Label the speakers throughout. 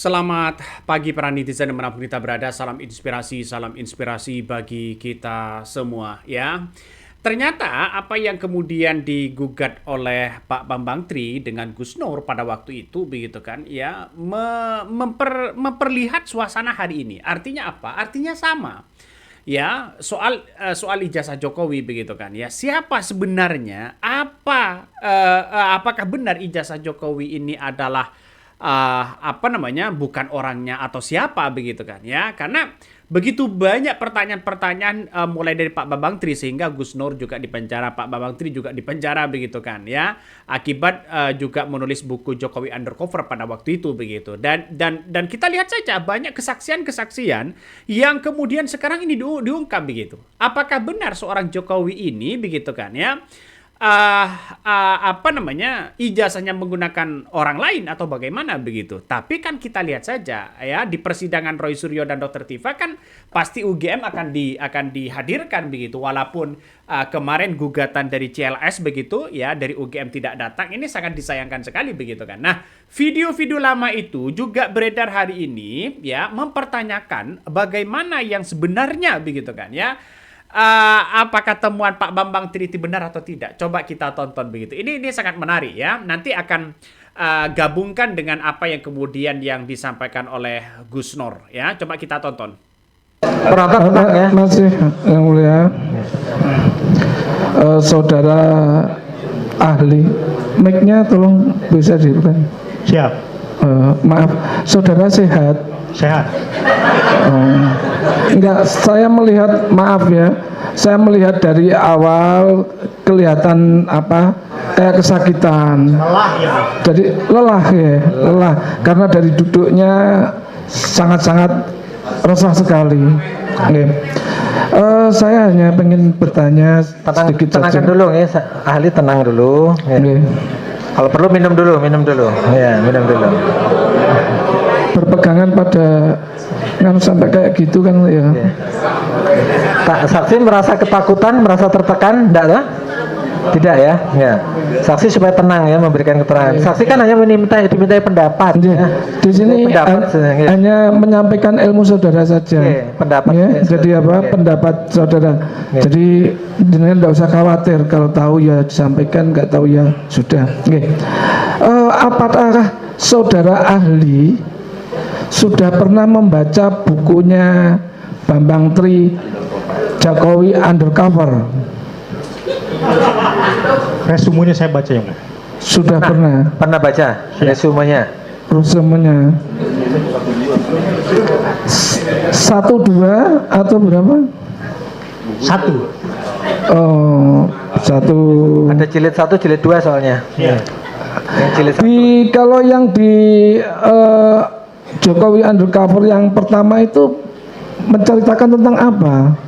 Speaker 1: Selamat pagi para netizen dimanapun kita berada. Salam inspirasi bagi kita semua ya. Ternyata apa yang kemudian digugat oleh Pak Bambang Tri dengan Gus Nur pada waktu itu begitu kan ya, memperlihat suasana hari ini. Artinya apa? Artinya sama. Ya, soal ijazah Jokowi begitu kan ya. Siapa sebenarnya? Apakah benar ijazah Jokowi ini adalah bukan orangnya atau siapa begitu kan ya, karena begitu banyak pertanyaan-pertanyaan mulai dari Pak Bambang Tri sehingga Gus Nur juga dipenjara, Pak Bambang Tri juga dipenjara begitu kan ya, akibat juga menulis buku Jokowi Undercover pada waktu itu begitu. Dan kita lihat saja banyak kesaksian-kesaksian yang kemudian sekarang ini diungkap begitu. Apakah benar seorang Jokowi ini begitu kan ya, ijazahnya menggunakan orang lain atau bagaimana begitu. Tapi kan kita lihat saja ya, di persidangan Roy Suryo dan Dr. Tifa kan pasti UGM akan dihadirkan begitu, walaupun kemarin gugatan dari CLS begitu ya, dari UGM tidak datang. Ini sangat disayangkan sekali begitu kan. Nah, video-video lama itu juga beredar hari ini ya, mempertanyakan bagaimana yang sebenarnya begitu kan ya. Apakah temuan Pak Bambang Tri benar atau tidak? Coba kita tonton begitu. Ini sangat menarik ya. Nanti akan gabungkan dengan apa yang kemudian yang disampaikan oleh Gus Nur ya. Coba kita tonton.
Speaker 2: Penonton ya.
Speaker 3: Masih yang mulia, saudara ahli, mic-nya tolong bisa dibuka.
Speaker 2: Siap.
Speaker 3: Maaf, saudara sehat?
Speaker 2: Sehat.
Speaker 3: Enggak, saya melihat, maaf ya, saya melihat dari awal kelihatan kayak kesakitan.
Speaker 2: Lelah ya.
Speaker 3: Jadi lelah karena dari duduknya sangat-sangat resah sekali. Oke. Saya hanya pengen bertanya sedikit saja.
Speaker 2: Tenangkan dulu ya, ahli, tenang dulu. Ya.
Speaker 3: Oke.
Speaker 2: Kalau perlu minum dulu. Ya, minum dulu.
Speaker 3: Berpegangan pada kan sampai kayak gitu kan ya.
Speaker 2: Saksi merasa ketakutan, merasa tertekan, enggak lah? Tidak ya? Ya. Saksi supaya tenang ya memberikan keterangan. Saksi kan hanya dimintai pendapat.
Speaker 3: Ya. Di sini hanya menyampaikan ilmu saudara saja.
Speaker 2: Pendapat.
Speaker 3: Ya. Jadi pendapat saudara. Jadi jangan enggak usah khawatir, kalau tahu ya disampaikan, enggak tahu ya sudah. Apakah saudara ahli sudah pernah membaca bukunya Bambang Tri, Jokowi Undercover?
Speaker 4: Resumenya saya baca yang
Speaker 3: sudah pernah
Speaker 2: baca resumenya.
Speaker 3: Resumenya 1, 2 atau berapa?
Speaker 4: 1.
Speaker 3: Oh, 1.
Speaker 2: Ada jilid 1, jilid 2 soalnya.
Speaker 4: Iya.
Speaker 2: Yang jilid 1.
Speaker 3: Kalau yang di Jokowi Undercover yang pertama itu menceritakan tentang apa?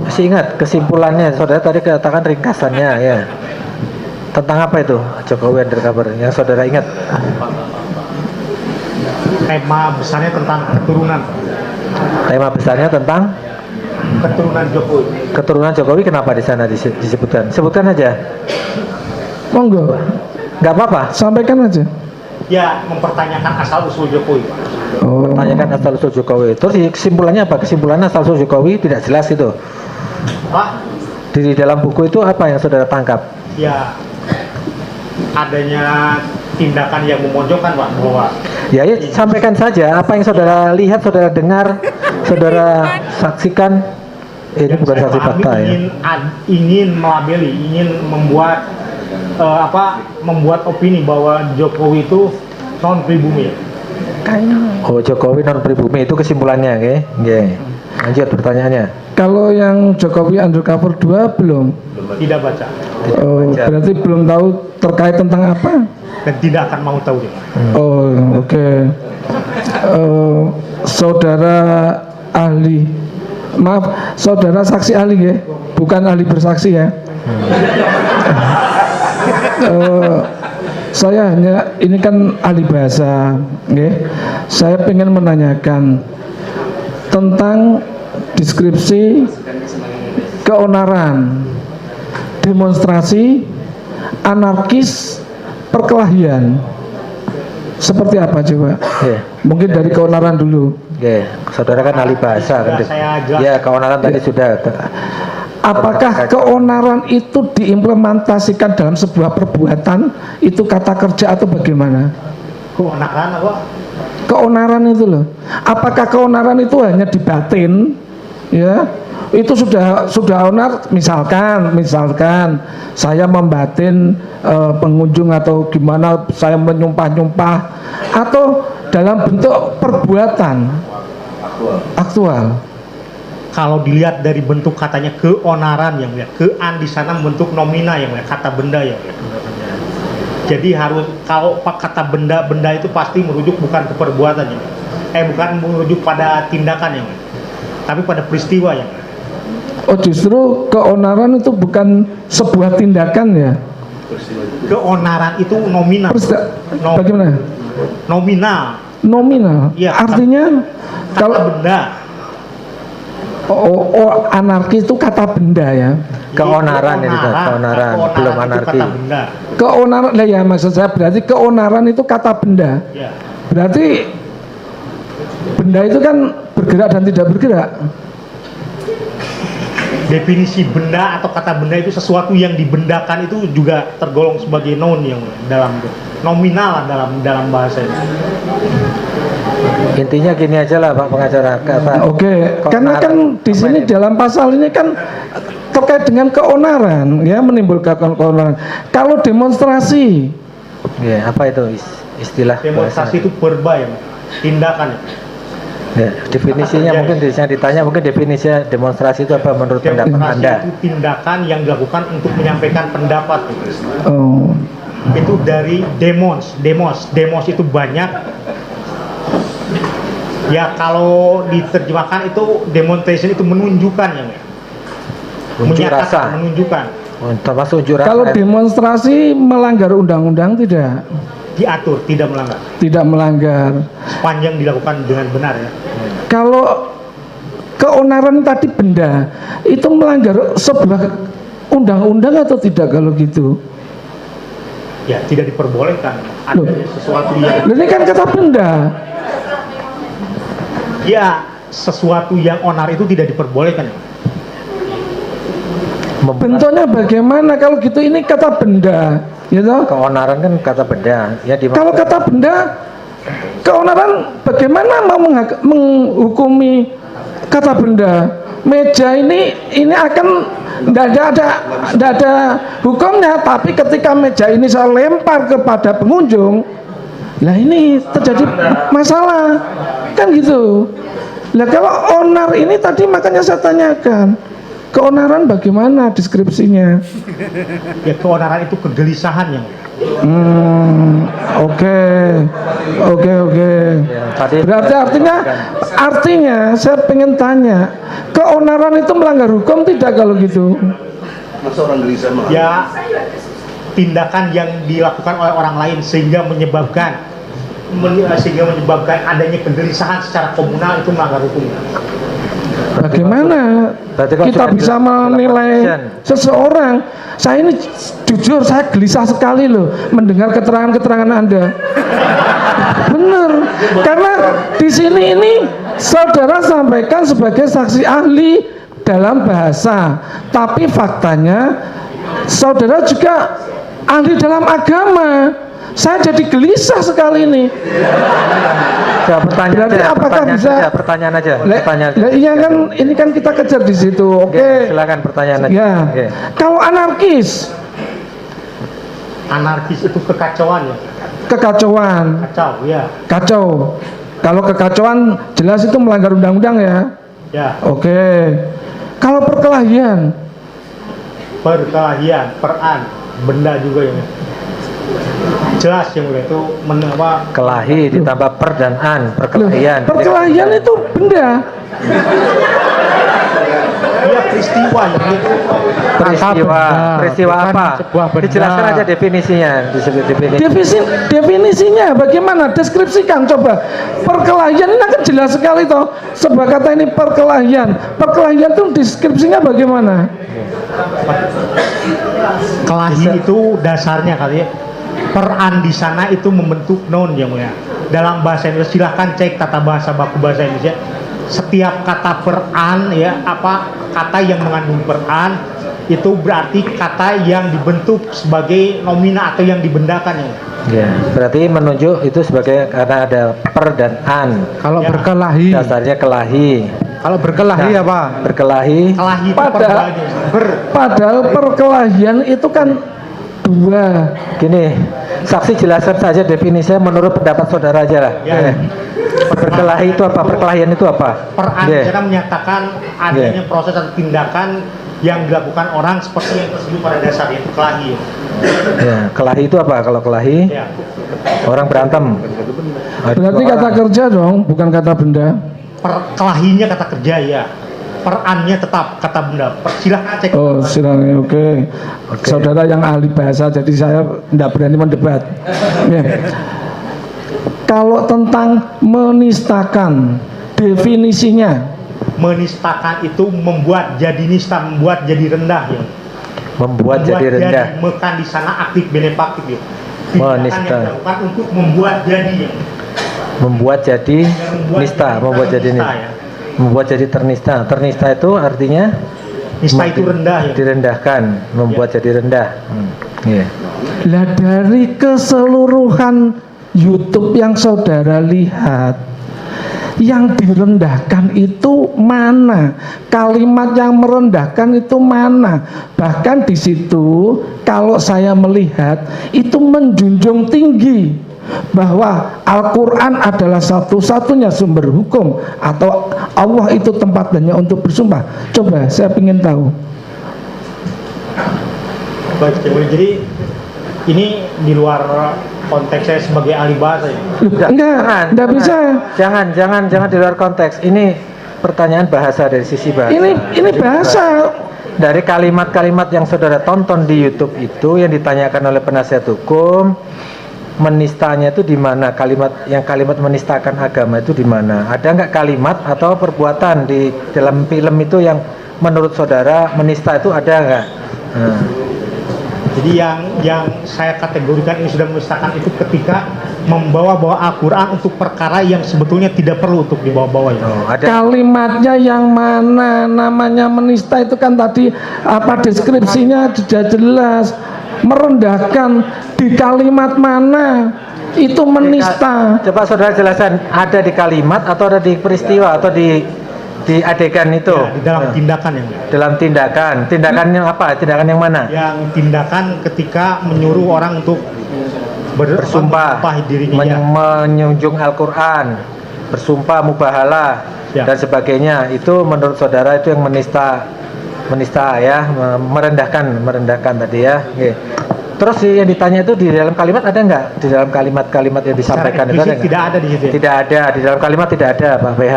Speaker 2: Masih ingat kesimpulannya? Saudara tadi katakan ringkasannya ya. Tentang apa itu Jokowi Undercover yang saudara ingat?
Speaker 4: Tema besarnya tentang keturunan.
Speaker 2: Tema besarnya tentang
Speaker 4: Keturunan Jokowi.
Speaker 2: keturunan Jokowi. Kenapa di sana disebutkan? Sebutkan aja.
Speaker 3: Monggo,
Speaker 2: Nggak apa-apa.
Speaker 3: sampaikan aja.
Speaker 4: Ya, mempertanyakan asal usul Jokowi.
Speaker 3: Oh,
Speaker 2: Tanyakan asal usul Jokowi. Terus kesimpulannya apa? Kesimpulannya asal usul Jokowi tidak jelas itu.
Speaker 4: Pak,
Speaker 2: Di dalam buku itu apa yang saudara tangkap?
Speaker 4: ya adanya tindakan yang memojokkan Pak, bahwa
Speaker 2: Ya, sampaikan saja apa yang saudara lihat, saudara dengar, saudara saksikan. Ini
Speaker 4: yang
Speaker 2: bukan
Speaker 4: saya
Speaker 2: saksi
Speaker 4: pahami
Speaker 2: fakta ya.
Speaker 4: ingin melabeli, ingin membuat opini bahwa Jokowi itu non pribumi.
Speaker 2: Oh, Jokowi non pribumi itu kesimpulannya, oke? Oke. Lanjut pertanyaannya.
Speaker 3: kalau yang Jokowi Undercover 2 belum?
Speaker 4: Tidak baca
Speaker 3: Oh, berarti belum tahu terkait tentang apa?
Speaker 4: dan tidak akan mau tahu dia.
Speaker 3: Oh, oke. Saudara ahli, maaf, saudara saksi ahli ya, bukan ahli bersaksi ya. Saya hanya, ini kan ahli bahasa, saya ingin menanyakan tentang deskripsi keonaran, demonstrasi, anarkis, perkelahian. seperti apa coba?
Speaker 2: Iya.
Speaker 3: Mungkin dari keonaran dulu.
Speaker 2: Oke, saudara kan ahli bahasa kan.
Speaker 4: Sudah saya jelaskan.
Speaker 2: Ya, keonaran tadi sudah.
Speaker 3: Apakah keonaran itu diimplementasikan dalam sebuah perbuatan, itu kata kerja atau bagaimana?
Speaker 4: Keonaran apa?
Speaker 3: Keonaran itu loh. Apakah keonaran itu hanya di batin? Ya, itu sudah onar. Misalkan saya membatin pengunjung atau gimana, saya menyumpah-nyumpah, atau dalam bentuk perbuatan aktual.
Speaker 4: Kalau dilihat dari bentuk katanya keonaran yang mulia, kean di sana bentuk nomina yang mulia, kata benda yang mulia. Jadi harus kalau kata benda itu pasti merujuk bukan ke perbuatan yang mulia. Bukan merujuk pada tindakan yang mulia, tapi pada peristiwa yang mulia.
Speaker 3: Oh, justru keonaran itu bukan sebuah tindakan ya?
Speaker 4: Keonaran itu nominal.
Speaker 3: Bagaimana?
Speaker 4: Nominal.
Speaker 3: Nominal.
Speaker 4: Iya,
Speaker 3: Artinya
Speaker 4: kata
Speaker 3: kalau
Speaker 4: benda.
Speaker 3: Anarki itu kata benda ya.
Speaker 2: Keonaran itu, keonaran, belum
Speaker 4: itu
Speaker 2: anarki.
Speaker 4: kata benda.
Speaker 3: Keonaran, lah ya maksud saya berarti keonaran itu kata benda.
Speaker 4: Ya.
Speaker 3: Berarti benda itu kan bergerak dan tidak bergerak.
Speaker 4: Definisi benda atau kata benda itu sesuatu yang dibendakan itu juga tergolong sebagai noun yang dalam nominal lah dalam bahasa ini.
Speaker 2: Intinya gini aja lah Pak pengacara.
Speaker 3: Oke, karena kan di sini dalam pasal ini kan terkait dengan keonaran, ya, menimbulkan keonaran. Kalau demonstrasi,
Speaker 2: Ya, apa itu istilah
Speaker 4: Demonstrasi
Speaker 2: bahasa?
Speaker 4: itu verba ya, tindakan.
Speaker 2: Ya, definisinya mungkin ditanya mungkin definisinya demonstrasi itu apa menurut pendapat
Speaker 4: Demonstrasi
Speaker 2: Anda?
Speaker 4: itu tindakan yang dilakukan untuk menyampaikan pendapat.
Speaker 3: oh,
Speaker 4: Itu dari demos itu banyak. Ya kalau diterjemahkan itu demonstration itu menunjukkan ya,
Speaker 2: Unjuk rasa.
Speaker 4: menunjukkan,
Speaker 2: Termasuk unjuk rasa.
Speaker 3: kalau demonstrasi melanggar undang-undang tidak?
Speaker 4: diatur, tidak melanggar,
Speaker 3: Tidak melanggar.
Speaker 4: sepanjang dilakukan dengan benar ya.
Speaker 3: Kalau keonaran tadi benda, itu melanggar sebuah undang-undang atau tidak kalau gitu?
Speaker 4: Ya tidak diperbolehkan. Ada
Speaker 3: Loh.
Speaker 4: sesuatu yang
Speaker 3: Ini kan kata benda.
Speaker 4: ya sesuatu yang onar itu tidak diperbolehkan.
Speaker 3: Bentuknya bagaimana kalau gitu? Ini kata benda, ya toh?
Speaker 2: Keonaran kan kata benda. Ya
Speaker 3: Kalau kata benda, keonaran bagaimana mau menghukumi kata benda? Meja ini akan tidak ada hukumnya, tapi ketika meja ini saya lempar kepada pengunjung, lah ini terjadi masalah, kan gitu. Lah kalau onar ini tadi makanya saya tanyakan, keonaran bagaimana deskripsinya?
Speaker 4: Ya keonaran itu kegelisahan yang
Speaker 3: Oke.
Speaker 2: tadi
Speaker 3: Berarti artinya saya pengen tanya, keonaran itu melanggar hukum tidak kalau gitu?
Speaker 4: ya tindakan yang dilakukan oleh orang lain sehingga menyebabkan adanya kegelisahan secara komunal itu melanggar hukum.
Speaker 3: Bagaimana
Speaker 2: Berarti kalau
Speaker 3: kita
Speaker 2: cuma
Speaker 3: bisa menilai seseorang? Saya ini jujur saya gelisah sekali loh mendengar keterangan-keterangan Anda. Bener, karena di sini ini saudara sampaikan sebagai saksi ahli dalam bahasa, tapi faktanya saudara juga ahli dalam agama. Saya jadi gelisah sekali ini.
Speaker 2: Ya, pertanyaan
Speaker 3: Berarti
Speaker 2: aja,
Speaker 3: apakah bisa
Speaker 2: pertanyaan aja.
Speaker 3: Iya kan, ini kan kita kejar di situ. Oke.
Speaker 2: Silakan pertanyaan aja.
Speaker 3: Ya.
Speaker 2: Oke.
Speaker 3: Kalau anarkis,
Speaker 4: Anarkis itu kekacauan ya,
Speaker 3: kekacauan,
Speaker 4: kacau ya,
Speaker 3: kacau. Kalau kekacauan jelas itu melanggar undang-undang ya.
Speaker 4: ya
Speaker 3: Oke. Kalau perkelahian,
Speaker 4: perkelahian, peran, benda juga yang jelas yang mulia itu
Speaker 2: Kelahi ditambah per dan an, perkelahian.
Speaker 3: perkelahian itu benda.
Speaker 4: ya peristiwa yang itu
Speaker 2: Peristiwa apa? Dijelaskan aja definisinya, disebut definisi.
Speaker 3: Definisinya bagaimana? Deskripsikan coba. Perkelahian ini kan jelas sekali toh. Sebuah kata ini perkelahian. Perkelahian itu deskripsinya bagaimana?
Speaker 4: kelahi itu dasarnya kali ya, peran di sana itu membentuk noun yang mulia. Dalam bahasa Indonesia silahkan cek tata bahasa baku bahasa Indonesia. Setiap kata peran ya apa kata yang mengandung peran itu berarti kata yang dibentuk sebagai nomina atau yang dibendakan ya.
Speaker 2: Ya, berarti menunjuk itu sebagai karena ada per dan an.
Speaker 3: Kalau
Speaker 4: Ya.
Speaker 3: berkelahi,
Speaker 2: Dasarnya kelahi.
Speaker 3: kalau berkelahi
Speaker 2: Nah,
Speaker 3: apa?
Speaker 2: Berkelahi.
Speaker 4: Kelahi itu
Speaker 3: Padahal- Padahal perkelahian itu kan dua.
Speaker 2: Gini, saksi jelaskan saja definisinya menurut pendapat saudara aja lah.
Speaker 4: Ya.
Speaker 2: Berkelahi itu apa? Perkelahian itu apa?
Speaker 4: peran
Speaker 2: Ya.
Speaker 4: cara menyatakan adanya proses atau tindakan yang dilakukan orang seperti yang tersebut pada dasarnya itu kelahi.
Speaker 2: Ya, kelahi itu apa? Kalau kelahi
Speaker 4: Ya.
Speaker 2: orang berantem. Ada
Speaker 3: Berarti
Speaker 2: dua
Speaker 3: kata
Speaker 2: orang.
Speaker 3: kerja dong, bukan kata benda.
Speaker 4: Kelahinya kata kerja ya. Perannya tetap kata benda. Silahkan cek.
Speaker 3: Oh, silakan. Oke. Saudara yang ahli bahasa, jadi saya tidak berani mendebat. Ya. Kalau tentang menistakan, definisinya
Speaker 4: Menistakan itu membuat jadi nista, membuat jadi rendah ya.
Speaker 2: Membuat jadi rendah.
Speaker 4: Mekan di sana aktif benefaktif ya. Tindakan
Speaker 2: Menista.
Speaker 4: yang dilakukan untuk membuat jadi ya.
Speaker 2: Membuat jadi nista, membuat jadi
Speaker 4: nista,
Speaker 2: nista.
Speaker 4: ya.
Speaker 2: Membuat jadi ternista. Ternista itu artinya
Speaker 4: Nista itu rendah ya.
Speaker 2: direndahkan, membuat jadi rendah. Iya.
Speaker 3: lah dari keseluruhan YouTube yang saudara lihat, yang direndahkan itu mana? Kalimat yang merendahkan itu mana? Bahkan di situ kalau saya melihat itu menjunjung tinggi bahwa Al-Quran adalah satu-satunya sumber hukum atau Allah itu tempatnya untuk bersumpah. Coba saya ingin tahu.
Speaker 4: Baik, jadi ini di luar konteks saya sebagai ahli bahasa ya.
Speaker 3: Enggak bisa.
Speaker 2: Jangan di luar konteks. Ini pertanyaan bahasa dari sisi bahasa.
Speaker 3: Ini bahasa.
Speaker 2: Dari kalimat-kalimat yang saudara tonton di YouTube itu yang ditanyakan oleh penasihat hukum, menistanya itu di mana? Kalimat menistakan agama itu di mana? Ada nggak kalimat atau perbuatan di dalam film itu yang menurut saudara menista itu ada nggak? Nah.
Speaker 4: Jadi yang saya kategorikan ini sudah menistakan itu ketika membawa-bawa Al-Quran untuk perkara yang sebetulnya tidak perlu untuk dibawa-bawa ya.
Speaker 2: Oh, ada.
Speaker 3: Kalimatnya yang mana? Namanya menista itu kan tadi apa deskripsinya sudah jelas. Merendahkan di kalimat mana? Itu menista.
Speaker 2: Coba saudara jelaskan, ada di kalimat atau ada di peristiwa atau di adegan itu?
Speaker 4: Ya, di dalam tindakan yang
Speaker 2: Dalam tindakan yang apa? Tindakan yang mana?
Speaker 4: yang tindakan ketika menyuruh orang untuk
Speaker 2: Bersumpah,
Speaker 4: dirinya ya.
Speaker 2: menjunjung Al-Quran, bersumpah mubahalah
Speaker 4: Ya.
Speaker 2: dan sebagainya. Itu menurut saudara itu yang menista ya, merendahkan tadi ya. Oke. Terus yang ditanya itu di dalam kalimat ada nggak? Di dalam kalimat-kalimat yang disampaikan itu ada nggak?
Speaker 4: Tidak ada di situ ya.
Speaker 2: Tidak ada, di dalam kalimat tidak ada Pak PH.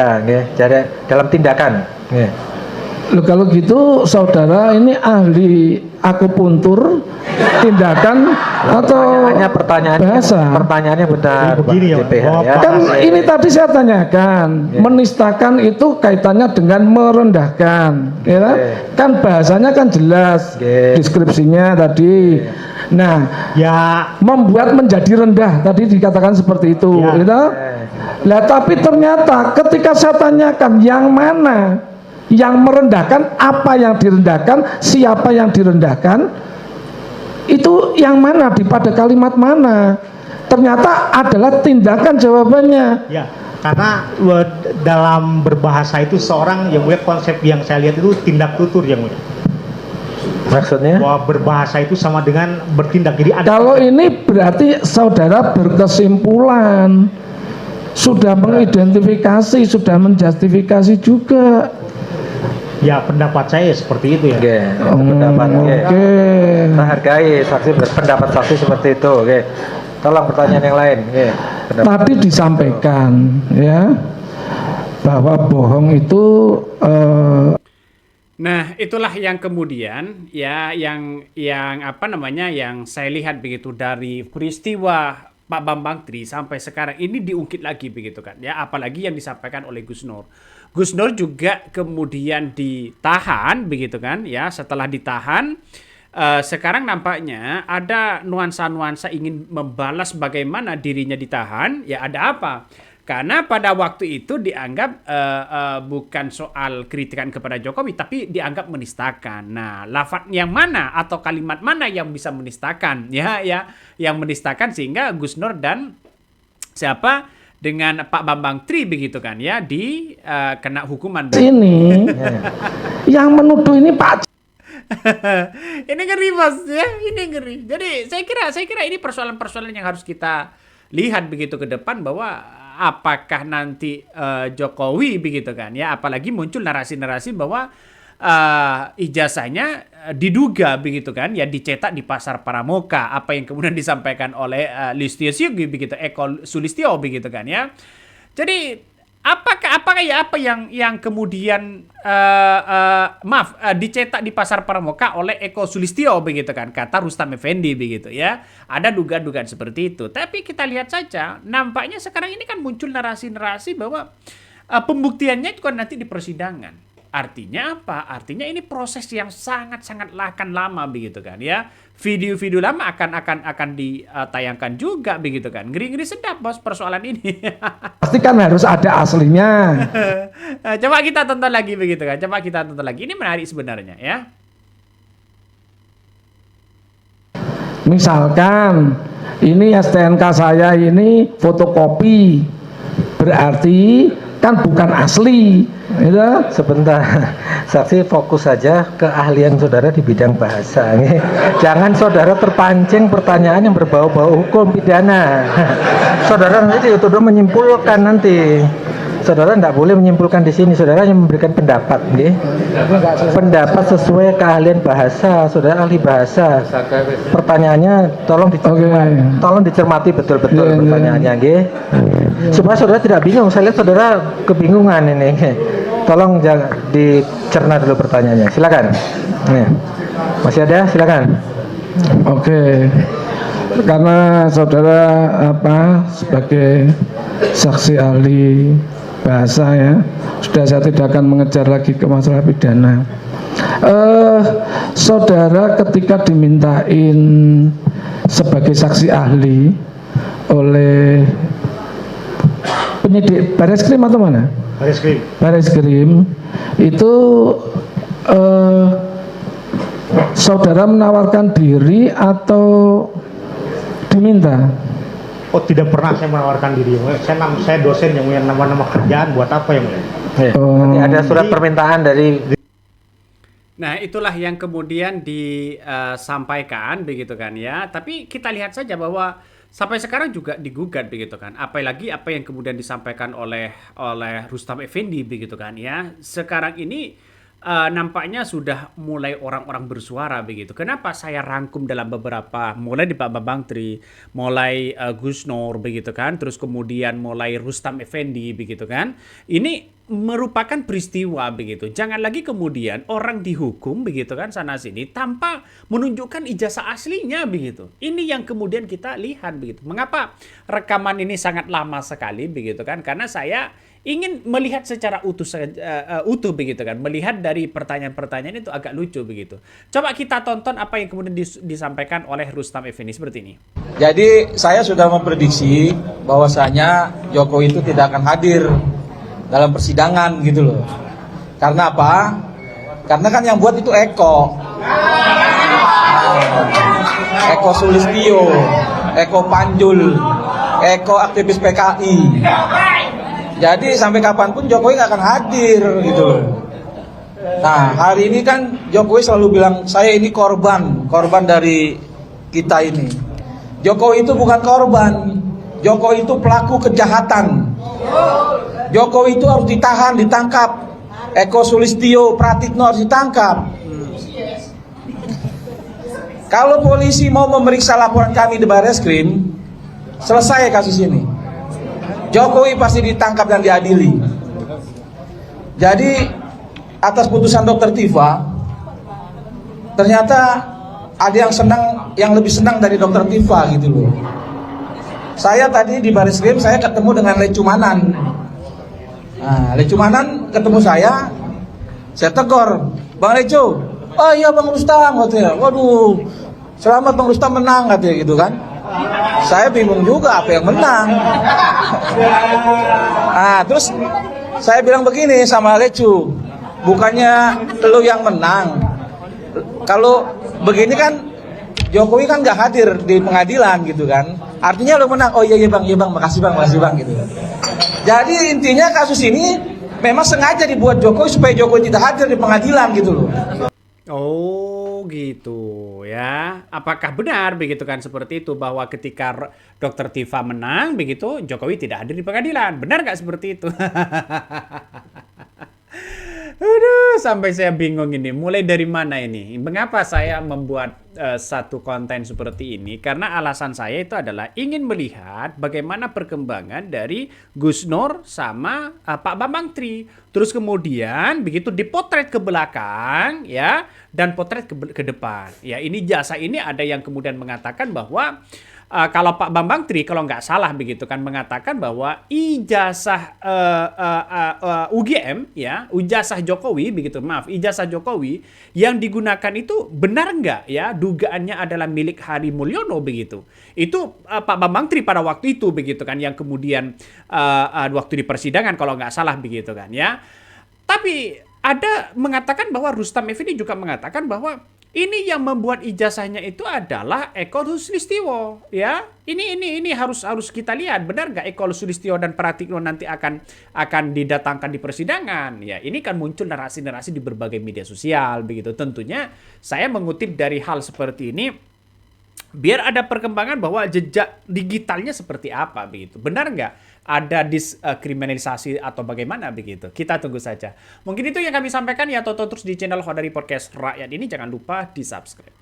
Speaker 2: Jadi dalam tindakan. Nggih.
Speaker 3: Loh, kalau gitu saudara ini ahli akupuntur, tindakan atau
Speaker 2: Pertanyaannya benar
Speaker 4: Jadi begini
Speaker 2: Pak
Speaker 4: ya,
Speaker 2: PH
Speaker 4: bahwa
Speaker 2: ya.
Speaker 3: kan ini tadi saya tanyakan, menistakan itu kaitannya dengan merendahkan, ya kan?
Speaker 2: Oke.
Speaker 3: Kan bahasanya kan jelas,
Speaker 2: Oke.
Speaker 3: deskripsinya tadi. Nah,
Speaker 4: Ya
Speaker 3: membuat menjadi rendah tadi dikatakan seperti itu,
Speaker 4: Ya.
Speaker 3: gitu. Lah tapi ternyata ketika saya tanyakan yang mana yang merendahkan, apa yang direndahkan, siapa yang direndahkan, itu yang mana pada kalimat mana? Ternyata adalah tindakan jawabannya.
Speaker 4: ya karena dalam berbahasa itu seorang yang punya konsep yang saya lihat itu tindak tutur yang mulia.
Speaker 2: Maksudnya?
Speaker 4: Bahwa berbahasa itu sama dengan bertindak. Jadi ada
Speaker 3: Kalau ini berarti saudara berkesimpulan, sudah mengidentifikasi, sudah menjustifikasi juga.
Speaker 4: ya pendapat saya seperti itu ya.
Speaker 2: Oke, itu pendapat. Oke.
Speaker 3: Oke.
Speaker 2: Kita hargai saksi berpendapat saksi seperti itu. Oke. Tolong pertanyaan yang lain. Oke.
Speaker 3: Tadi disampaikan ya bahwa bohong itu
Speaker 1: Nah, itulah yang kemudian ya yang apa namanya yang saya lihat begitu dari peristiwa Pak Bambang Tri sampai sekarang ini diungkit lagi begitu kan ya, apalagi yang disampaikan oleh Gus Nur. Gus Nur juga kemudian ditahan begitu kan ya, setelah ditahan sekarang nampaknya ada nuansa-nuansa ingin membalas bagaimana dirinya ditahan. Ya ada apa? Karena pada waktu itu dianggap bukan soal kritikan kepada Jokowi, tapi dianggap menistakan. Nah, lafaz yang mana atau kalimat mana yang bisa menistakan? Ya, yang menistakan sehingga Gus Nur dan siapa dengan Pak Bambang Tri begitu kan ya kena hukuman.
Speaker 3: Ini yang menuduh ini Pak.
Speaker 1: Ini ngeri Mas ya, ini ngeri. Jadi saya kira ini persoalan-persoalan yang harus kita lihat begitu ke depan bahwa apakah nanti Jokowi begitu kan ya, apalagi muncul narasi-narasi bahwa ijazahnya diduga begitu kan ya dicetak di pasar Pramuka, apa yang kemudian disampaikan oleh Listio Sigit begitu, Eko Sulistyo begitu kan ya. Jadi apakah yang kemudian dicetak di pasar Pramuka oleh Eko Sulistyo begitu kan, kata Rustam Effendi begitu ya. Ada dugaan-dugaan seperti itu. Tapi kita lihat saja nampaknya sekarang ini kan muncul narasi-narasi bahwa pembuktiannya itu kan nanti di persidangan. Artinya apa? Artinya ini proses yang sangat-sangat akan lama begitu kan ya. Video-video lama akan ditayangkan juga begitu kan. Ngeri-ngeri sedap bos persoalan ini.
Speaker 3: Pasti kan harus ada aslinya.
Speaker 1: Coba kita tonton lagi begitu kan. Coba kita tonton lagi. Ini menarik sebenarnya ya.
Speaker 3: Misalkan ini STNK saya ini fotokopi, berarti kan bukan asli. Gitu.
Speaker 2: Sebentar, saksi fokus saja ke keahlian saudara di bidang bahasa. Jangan saudara terpancing pertanyaan yang berbau-bau hukum pidana. Saudara nanti dituduh menyimpulkan nanti. Saudara tidak boleh menyimpulkan di sini. Saudara hanya memberikan pendapat, pendapat sesuai keahlian bahasa. Saudara ahli bahasa. Pertanyaannya tolong dicermati betul-betul pertanyaannya, supaya saudara tidak bingung. Saya lihat saudara kebingungan ini. Tolong dicerna dulu pertanyaannya. Silakan. Masih ada? Silakan.
Speaker 3: Oke. Karena saudara sebagai saksi ahli bahasa ya, sudah saya tidak akan mengejar lagi ke masalah pidana. Saudara ketika dimintain sebagai saksi ahli oleh penyidik Bareskrim atau mana? Bareskrim itu saudara menawarkan diri atau diminta?
Speaker 4: Oh, tidak pernah saya menawarkan diri. Saya dosen yang punya nama-nama kerjaan, buat apa yang mulia?
Speaker 2: Nanti ada surat permintaan dari.
Speaker 1: Nah, itulah yang kemudian disampaikan begitu kan ya. Tapi kita lihat saja bahwa sampai sekarang juga digugat begitu kan. Apalagi apa yang kemudian disampaikan oleh Rustam Effendi begitu kan ya. Sekarang ini nampaknya sudah mulai orang-orang bersuara begitu. Kenapa saya rangkum dalam beberapa, mulai di Pak Bambang Tri, mulai Gus Nur begitu kan, terus kemudian mulai Rustam Effendi begitu kan. Ini merupakan peristiwa begitu. Jangan lagi kemudian orang dihukum begitu kan sana sini tanpa menunjukkan ijazah aslinya begitu. Ini yang kemudian kita lihat begitu. Mengapa rekaman ini sangat lama sekali begitu kan? Karena saya ingin melihat secara utuh begitu kan, melihat dari pertanyaan-pertanyaan itu agak lucu begitu. Coba kita tonton apa yang kemudian disampaikan oleh Rustam Effendi seperti ini.
Speaker 5: Jadi saya sudah memprediksi bahwasanya Jokowi itu tidak akan hadir dalam persidangan gitu loh. Karena apa? Karena kan yang buat itu Eko Sulistyo, Eko Panjul, Eko aktivis PKI. Jadi sampai kapanpun Jokowi nggak akan hadir gitu. Nah hari ini kan Jokowi selalu bilang saya ini korban dari kita ini. Jokowi itu bukan korban, Jokowi itu pelaku kejahatan. Jokowi itu harus ditahan, ditangkap. Eko Sulistyo, Pratikno harus ditangkap. Kalau polisi mau memeriksa laporan kami di Bareskrim, selesai kasus ini. Jokowi pasti ditangkap dan diadili. Jadi atas putusan Dr. Tifa, ternyata ada yang lebih senang dari Dr. Tifa gitu loh. Saya tadi di Bareskrim saya ketemu dengan Lecumanan. Nah, Lecumanan ketemu saya tegur, Bang Lecu, Oh iya Bang Rustam katanya. Waduh, selamat Bang Rustam menang katanya gitu kan. Saya bingung juga apa yang menang. Terus saya bilang begini sama Lecu, bukannya lu yang menang. Kalau begini kan Jokowi kan nggak hadir di pengadilan gitu kan. Artinya lu menang. Oh iya bang, makasih bang gitu. Jadi intinya kasus ini memang sengaja dibuat Jokowi supaya Jokowi tidak hadir di pengadilan gitu loh.
Speaker 1: Oh gitu ya. Apakah benar begitu kan seperti itu bahwa ketika Dr. Tifa menang begitu Jokowi tidak hadir di pengadilan? Benar nggak seperti itu? Aduh, sampai saya bingung ini. Mulai dari mana ini? Mengapa saya membuat satu konten seperti ini? Karena alasan saya itu adalah ingin melihat bagaimana perkembangan dari Gus Nur sama Pak Bambang Tri. Terus kemudian begitu dipotret ke belakang ya dan potret ke depan. Ya, ini jasa ini ada yang kemudian mengatakan bahwa kalau Pak Bambang Tri kalau nggak salah begitu kan mengatakan bahwa ijazah UGM ya, ijazah Jokowi begitu, ijazah Jokowi yang digunakan itu benar nggak ya, dugaannya adalah milik Hari Mulyono begitu. Itu Pak Bambang Tri pada waktu itu begitu kan yang kemudian waktu di persidangan kalau nggak salah begitu kan ya. Tapi ada mengatakan bahwa Rustam Effendi juga mengatakan bahwa ini yang membuat ijazahnya itu adalah Eko Sulistyo ya. Ini harus kita lihat benar nggak Eko Sulistyo dan Pratikno nanti akan didatangkan di persidangan. Ya, ini kan muncul narasi-narasi di berbagai media sosial begitu. Tentunya saya mengutip dari hal seperti ini biar ada perkembangan bahwa jejak digitalnya seperti apa begitu. Benar nggak ada diskriminalisasi atau bagaimana begitu? Kita tunggu saja. Mungkin itu yang kami sampaikan ya. Tonton terus di channel Khodari Podcast Rakyat ini. Jangan lupa di subscribe.